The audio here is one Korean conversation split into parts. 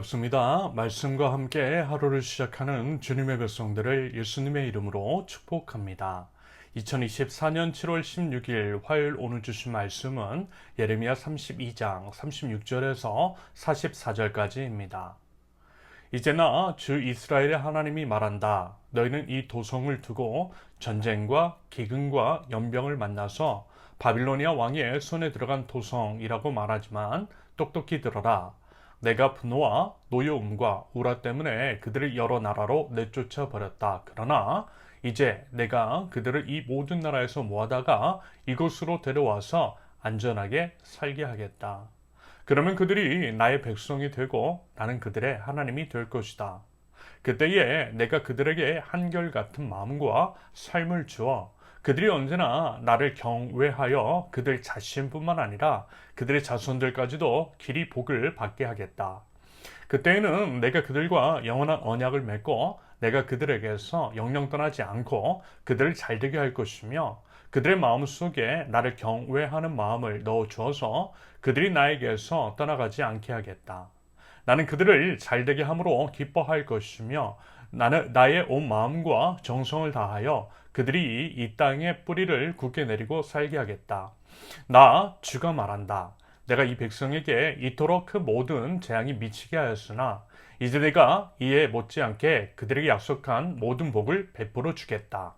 반갑습니다. 말씀과 함께 하루를 시작하는 주님의 백성들을 예수님의 이름으로 축복합니다. 2024년 7월 16일 화요일 오늘 주신 말씀은 예레미야 32장 36절에서 44절까지입니다. 이제나 주 이스라엘의 하나님이 말한다. 너희는 이 도성을 두고 전쟁과 기근과 연병을 만나서 바빌로니아 왕의 손에 들어간 도성이라고 말하지만 똑똑히 들어라. 내가 분노와 노여움과 우라 때문에 그들을 여러 나라로 내쫓아 버렸다. 그러나 이제 내가 그들을 이 모든 나라에서 모아다가 이곳으로 데려와서 안전하게 살게 하겠다. 그러면 그들이 나의 백성이 되고 나는 그들의 하나님이 될 것이다. 그때에 내가 그들에게 한결같은 마음과 삶을 주어 그들이 언제나 나를 경외하여 그들 자신뿐만 아니라 그들의 자손들까지도 길이 복을 받게 하겠다. 그때에는 내가 그들과 영원한 언약을 맺고 내가 그들에게서 영영 떠나지 않고 그들을 잘되게 할 것이며 그들의 마음속에 나를 경외하는 마음을 넣어주어서 그들이 나에게서 떠나가지 않게 하겠다. 나는 그들을 잘되게 함으로 기뻐할 것이며 나는 나의 온 마음과 정성을 다하여 그들이 이 땅에 뿌리를 굳게 내리고 살게 하겠다. 나 주가 말한다. 내가 이 백성에게 이토록 그 모든 재앙이 미치게 하였으나 이제 내가 이에 못지않게 그들에게 약속한 모든 복을 베풀어 주겠다.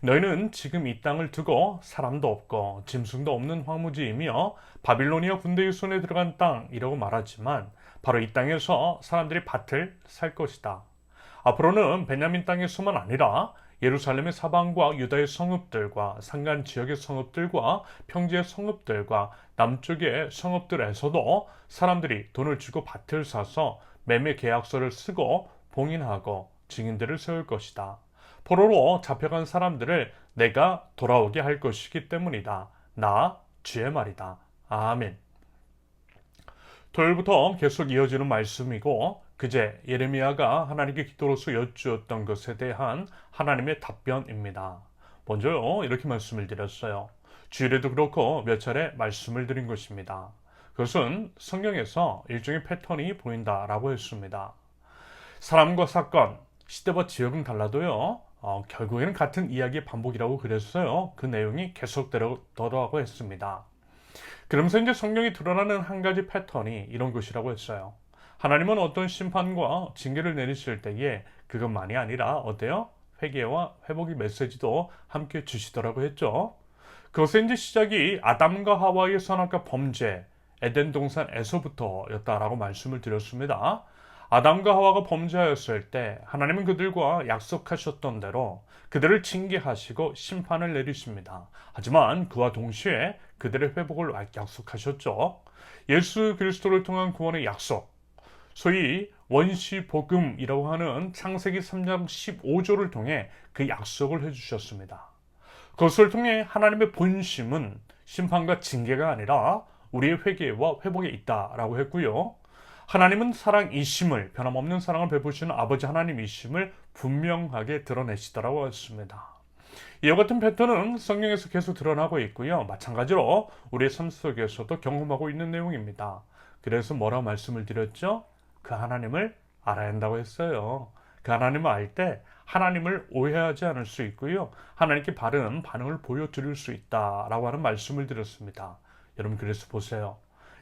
너희는 지금 이 땅을 두고 사람도 없고 짐승도 없는 황무지이며 바빌로니아 군대의 손에 들어간 땅이라고 말하지만 바로 이 땅에서 사람들이 밭을 살 것이다. 앞으로는 베냐민 땅에서만 아니라 예루살렘의 사방과 유다의 성읍들과 산간 지역의 성읍들과 평지의 성읍들과 남쪽의 성읍들에서도 사람들이 돈을 주고 밭을 사서 매매 계약서를 쓰고 봉인하고 증인들을 세울 것이다. 포로로 잡혀간 사람들을 내가 돌아오게 할 것이기 때문이다. 나 주의 말이다. 아멘. 토요일부터 계속 이어지는 말씀이고 그제 예레미야가 하나님께 기도로서 여쭈었던 것에 대한 하나님의 답변입니다. 먼저요 이렇게 말씀을 드렸어요. 주일에도 그렇고 몇 차례 말씀을 드린 것입니다. 그것은 성경에서 일종의 패턴이 보인다라고 했습니다. 사람과 사건, 시대와 지역은 달라도요 결국에는 같은 이야기의 반복이라고 그랬어요. 그 내용이 계속되더라고 했습니다. 그러면서 이제 성경이 드러나는 한 가지 패턴이 이런 것이라고 했어요. 하나님은 어떤 심판과 징계를 내리실 때에 그것만이 아니라 어때요? 회개와 회복의 메시지도 함께 주시더라고 했죠. 그것의 이제 시작이 아담과 하와의 선악과 범죄, 에덴 동산에서부터였다라고 말씀을 드렸습니다. 아담과 하와가 범죄하였을 때 하나님은 그들과 약속하셨던 대로 그들을 징계하시고 심판을 내리십니다. 하지만 그와 동시에 그들의 회복을 약속하셨죠. 예수 그리스도를 통한 구원의 약속, 소위 원시복음이라고 하는 창세기 3장 15조를 통해 그 약속을 해주셨습니다. 그것을 통해 하나님의 본심은 심판과 징계가 아니라 우리의 회개와 회복에 있다라고 했고요. 하나님은 사랑이심을, 변함없는 사랑을 베푸시는 아버지 하나님이심을 분명하게 드러내시더라고 했습니다. 이와 같은 패턴은 성경에서 계속 드러나고 있고요. 마찬가지로 우리의 삶 속에서도 경험하고 있는 내용입니다. 그래서 뭐라고 말씀을 드렸죠? 그 하나님을 알아야 한다고 했어요. 그 하나님을 알 때 하나님을 오해하지 않을 수 있고요. 하나님께 바른 반응을 보여드릴 수 있다라고 하는 말씀을 드렸습니다. 여러분 그래서 보세요.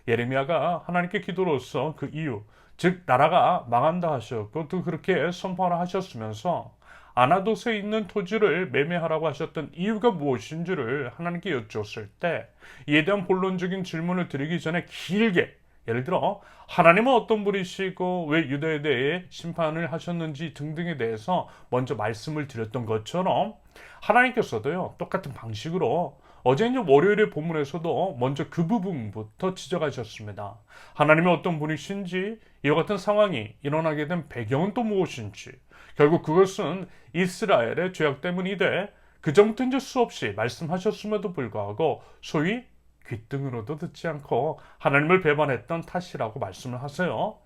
예레미야가 하나님께 기도로서 그 이유, 즉 나라가 망한다 하셨고 또 그렇게 선포하라 하셨으면서 아나돗에 있는 토지를 매매하라고 하셨던 이유가 무엇인지를 하나님께 여쭈었을 때 이에 대한 본론적인 질문을 드리기 전에 길게 예를 들어 하나님은 어떤 분이시고 왜 유다에 대해 심판을 하셨는지 등등에 대해서 먼저 말씀을 드렸던 것처럼 하나님께서도요 똑같은 방식으로 어제 이제 월요일의 본문에서도 먼저 그 부분부터 지적하셨습니다. 하나님이 어떤 분이신지 이와 같은 상황이 일어나게 된 배경은 또 무엇인지 결국 그것은 이스라엘의 죄악 때문이 돼 그전부터 이제 수없이 말씀하셨음에도 불구하고 소위 귓등으로도 듣지 않고 하나님을 배반했던 탓이라고 말씀을 하세요.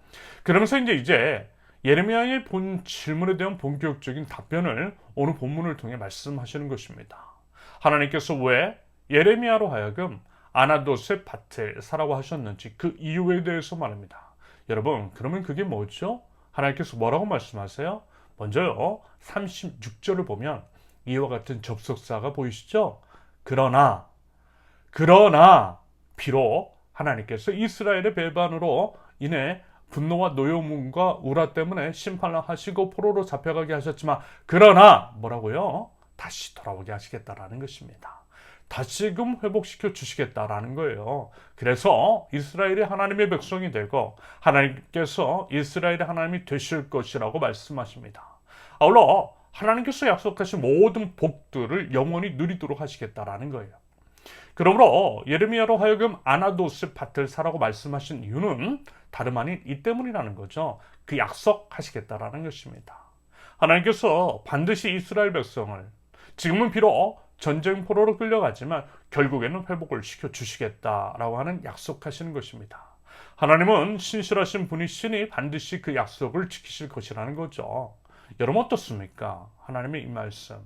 그러면서 이제 예레미야의 본 질문에 대한 본격적인 답변을 오늘 본문을 통해 말씀하시는 것입니다. 하나님께서 왜 예레미야로 하여금 아나돗의 밭을 사라고 하셨는지 그 이유에 대해서 말합니다. 여러분, 그러면 그게 뭐죠? 하나님께서 뭐라고 말씀하세요? 먼저요, 36절을 보면 이와 같은 접속사가 보이시죠? 그러나 비록 하나님께서 이스라엘의 배반으로 인해 분노와 노여움과 우라 때문에 심판을 하시고 포로로 잡혀가게 하셨지만, 그러나 뭐라고요? 다시 돌아오게 하시겠다라는 것입니다. 다시금 회복시켜 주시겠다라는 거예요. 그래서 이스라엘이 하나님의 백성이 되고 하나님께서 이스라엘의 하나님이 되실 것이라고 말씀하십니다. 아울러 하나님께서 약속하신 모든 복들을 영원히 누리도록 하시겠다라는 거예요. 그러므로 예레미야로 하여금 아나도스 밭을 사라고 말씀하신 이유는 다름 아닌 이 때문이라는 거죠. 그 약속하시겠다라는 것입니다. 하나님께서 반드시 이스라엘 백성을, 지금은 비록 전쟁 포로로 끌려가지만 결국에는 회복을 시켜주시겠다라고 하는 약속하시는 것입니다. 하나님은 신실하신 분이시니 반드시 그 약속을 지키실 것이라는 거죠. 여러분 어떻습니까? 하나님의 이 말씀,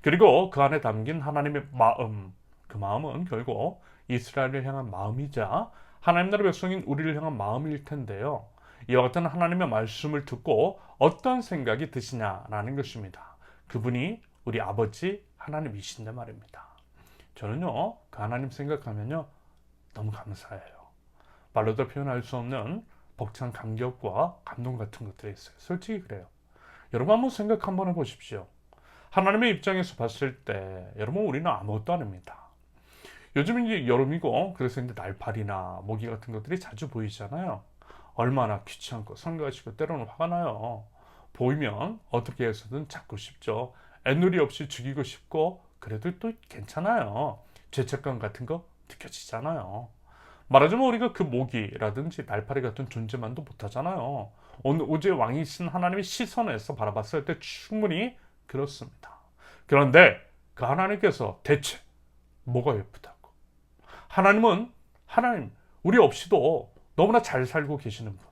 그리고 그 안에 담긴 하나님의 마음, 그 마음은 결국 이스라엘을 향한 마음이자 하나님 나라 백성인 우리를 향한 마음일 텐데요. 이와 같은 하나님의 말씀을 듣고 어떤 생각이 드시냐라는 것입니다. 그분이 우리 아버지 하나님이신데 말입니다. 저는요, 그 하나님 생각하면요, 너무 감사해요. 말로도 표현할 수 없는 벅찬 감격과 감동 같은 것들이 있어요. 솔직히 그래요. 여러분 한번 생각 한번 해보십시오. 하나님의 입장에서 봤을 때 여러분, 우리는 아무것도 아닙니다. 요즘 이제 여름이고 그래서 이제 날파리나 모기 같은 것들이 자주 보이잖아요. 얼마나 귀찮고 성가시고 때로는 화가 나요. 보이면 어떻게 해서든 잡고 싶죠. 애누리 없이 죽이고 싶고, 그래도 또 괜찮아요. 죄책감 같은 거 느껴지잖아요. 말하자면 우리가 그 모기라든지 날파리 같은 존재만도 못하잖아요. 오늘 오제 왕이신 하나님의 시선에서 바라봤을 때 충분히 그렇습니다. 그런데 그 하나님께서 대체 뭐가 예쁘다고? 하나님, 우리 없이도 너무나 잘 살고 계시는 분,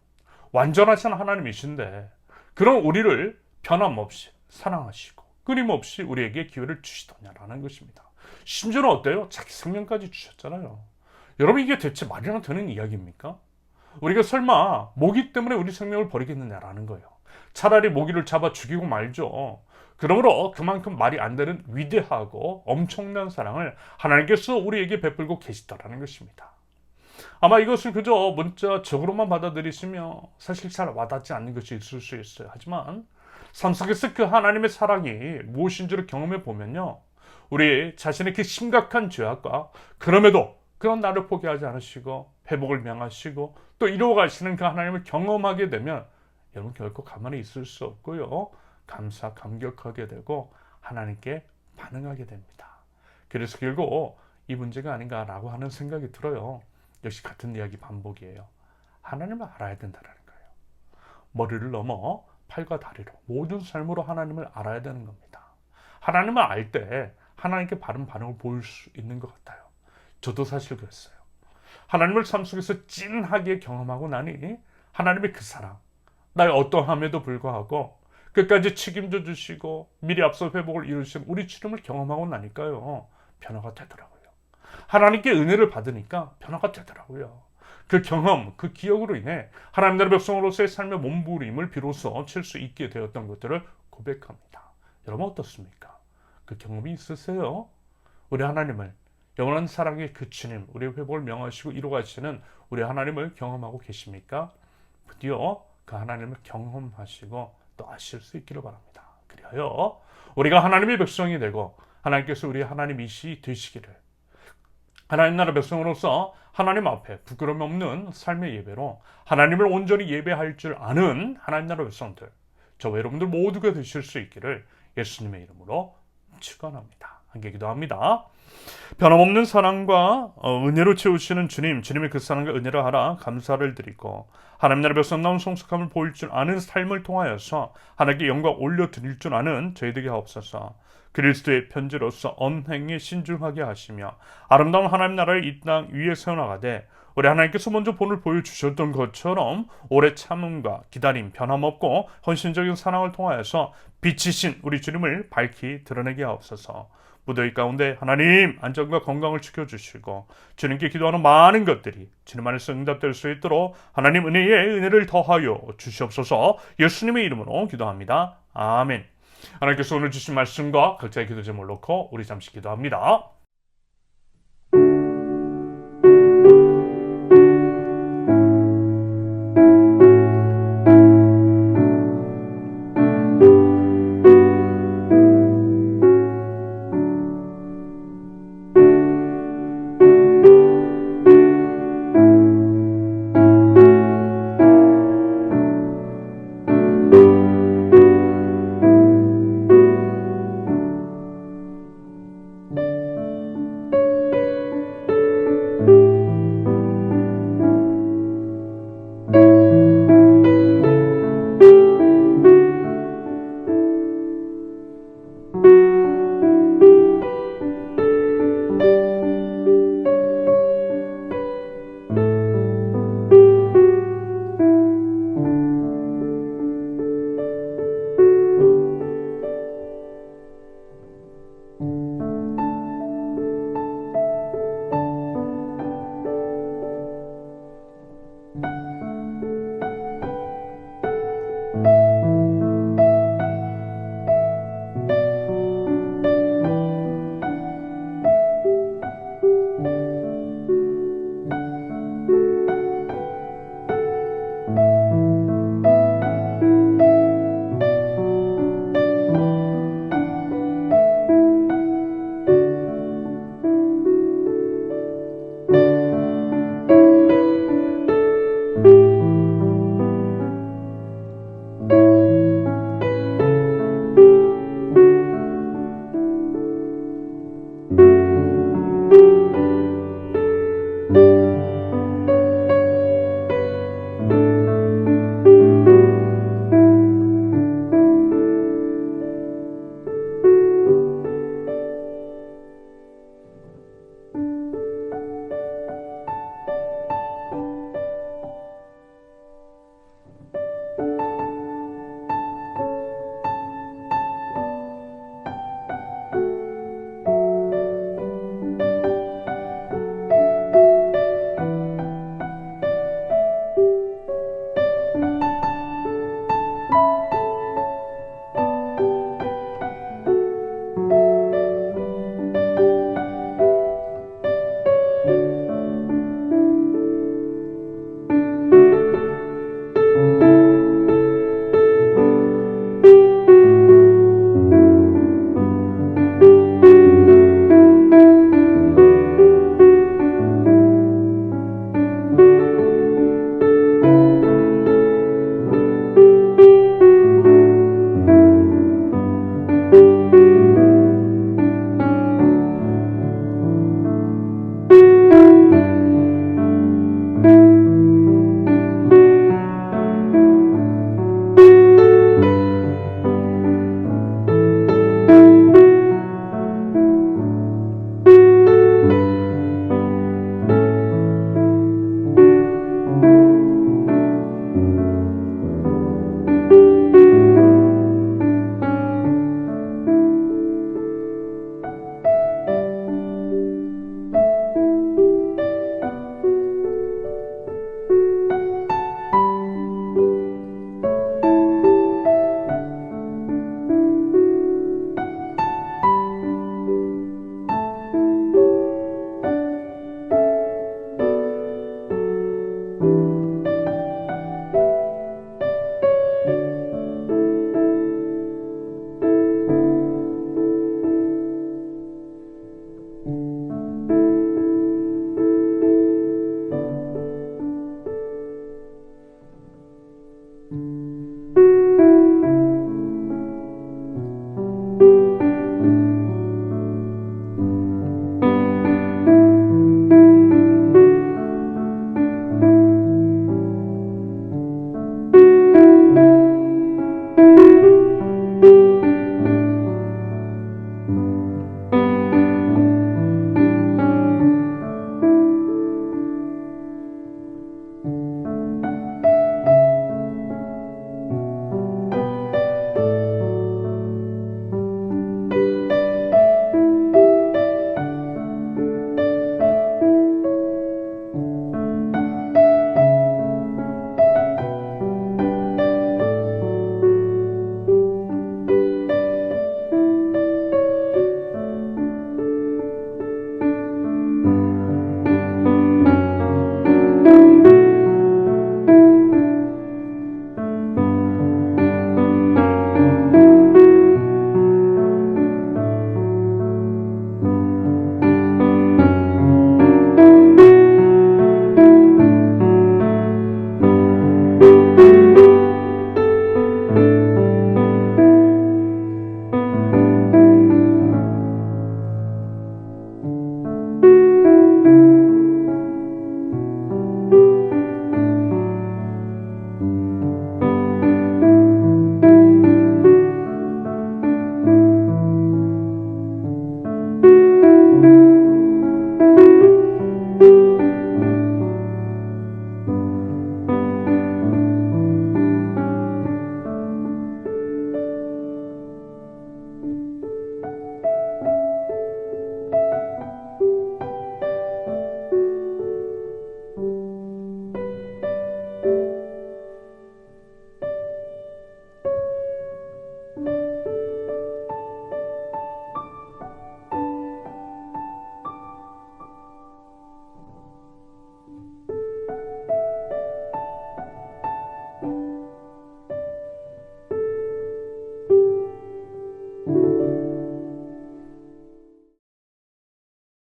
완전하신 하나님이신데 그런 우리를 변함없이 사랑하시고 끊임없이 우리에게 기회를 주시더냐라는 것입니다. 심지어는 어때요? 자기 생명까지 주셨잖아요. 여러분, 이게 대체 말이나 되는 이야기입니까? 우리가 설마 모기 때문에 우리 생명을 버리겠느냐라는 거예요. 차라리 모기를 잡아 죽이고 말죠. 그러므로 그만큼 말이 안 되는 위대하고 엄청난 사랑을 하나님께서 우리에게 베풀고 계시다라는 것입니다. 아마 이것을 그저 문자적으로만 받아들이시며 사실 잘 와닿지 않는 것이 있을 수 있어요. 하지만 삶 속에서 그 하나님의 사랑이 무엇인지를 경험해 보면요, 우리 자신의 그 심각한 죄악과 그럼에도 그런 나를 포기하지 않으시고 회복을 명하시고 또 이루어가시는 그 하나님을 경험하게 되면 여러분 결코 가만히 있을 수 없고요, 감격하게 되고 하나님께 반응하게 됩니다. 그래서 결국 이 문제가 아닌가라고 하는 생각이 들어요. 역시 같은 이야기 반복이에요. 하나님을 알아야 된다는 거예요. 머리를 넘어 팔과 다리로 모든 삶으로 하나님을 알아야 되는 겁니다. 하나님을 알 때 하나님께 바른 반응을 보일 수 있는 것 같아요. 저도 사실 그랬어요. 하나님을 삶 속에서 찐하게 경험하고 나니 하나님의 그 사랑, 나의 어떠함에도 불구하고 끝까지 책임져 주시고 미리 앞서 회복을 이루시는 우리 주님을 경험하고 나니까요, 변화가 되더라고요. 하나님께 은혜를 받으니까 변화가 되더라고요. 그 경험, 그 기억으로 인해 하나님 나라의 백성으로서의 삶의 몸부림을 비로소 칠 수 있게 되었던 것들을 고백합니다. 여러분 어떻습니까? 그 경험이 있으세요? 우리 하나님을, 영원한 사랑의 그 주님, 우리의 회복을 명하시고 이루어가시는 우리 하나님을 경험하고 계십니까? 드디어 그 하나님을 경험하시고 또 아실 수 있기를 바랍니다. 그리하여 우리가 하나님의 백성이 되고 하나님께서 우리 하나님이시 되시기를, 하나님 나라 백성으로서 하나님 앞에 부끄러움 없는 삶의 예배로 하나님을 온전히 예배할 줄 아는 하나님 나라 백성들, 저와 여러분들 모두가 되실 수 있기를 예수님의 이름으로 축원합니다. 함께 기도합니다. 변함없는 사랑과 은혜로 채우시는 주님의 그 사랑과 은혜를 하라 감사를 드리고, 하나님 나라 백성다운 성숙함을 보일 줄 아는 삶을 통하여서 하나님께 영광 올려드릴 줄 아는 저희들이 하옵소서. 그리스도의 편지로서 언행에 신중하게 하시며 아름다운 하나님 나라를 이 땅 위에 세워나가되, 우리 하나님께서 먼저 본을 보여주셨던 것처럼 오래 참음과 기다림, 변함없고 헌신적인 사랑을 통하여서 빛이신 우리 주님을 밝히 드러내게 하옵소서. 무더위 가운데 하나님 안전과 건강을 지켜주시고 주님께 기도하는 많은 것들이 주님 안에서 응답될 수 있도록 하나님 은혜를 더하여 주시옵소서. 예수님의 이름으로 기도합니다. 아멘. 하나님께서 오늘 주신 말씀과 각자의 기도 제목을 놓고 우리 잠시 기도합니다.